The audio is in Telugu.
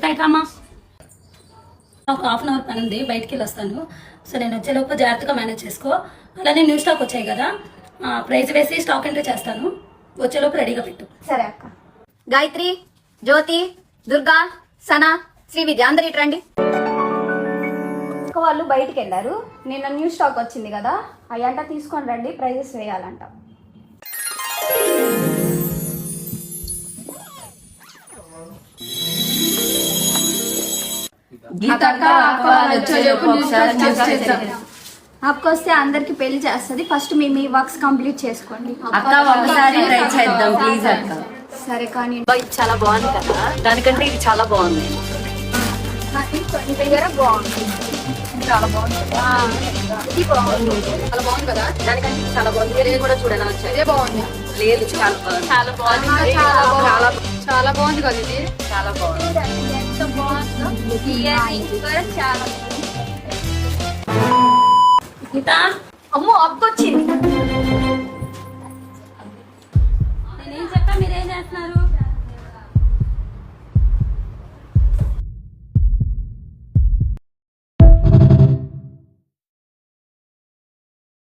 బయట అమ్మా. ఒక హాఫ్ అన్ అవర్ పని ఉంది, బయటికి వెళ్ళి వస్తాను. సో నేను వచ్చేలోపు జాగ్రత్తగా మేనేజ్ చేసుకో. అలానే న్యూ స్టాక్ వచ్చాయి కదా, ప్రైస్ వేసి స్టాక్ ఎంట్రీ చేస్తాను. వచ్చేలోపు రెడీగా పెట్టు. సరే అక్క. గాయత్రి, జ్యోతి, దుర్గా, సనా, శ్రీ విద్య అందరు ఇటు రండి. అక్క వాళ్ళు బయటికి వెళ్ళారు. నిన్న న్యూ స్టాక్ వచ్చింది కదా, అయ్యంట తీసుకొని రండి, ప్రైజెస్ వేయాలంట. అక్క వస్తే అందరికి పెళ్లి చేస్తుంది. ఫస్ట్ మీ మీ వర్క్స్ కంప్లీట్ చేసుకోండి. అక్క ఒకసారి ట్రై చేద్దాం ప్లీజ్ అక్క. సరే కానీ ఇది చాలా బాగుంది కదా, దానికంటే ఇది చాలా బాగుంది. దగ్గర బాగుంది, చాలా బాగుంది. ఇది బాగుంది, చాలా బాగుంది కదా, దానికంటే ఇది చాలా బాగుంది. వేరే కూడా చూడనా వచ్చేదే బాగుంది. లేదు చాలా బాగుంది, చాలా బాగుంది, చాలా చాలా బాగుంది కదా. ఇది చాలా బాగుంది. ఎంత బాగుందో చాలా. గీతా, అమ్మో అక్క వచ్చింది.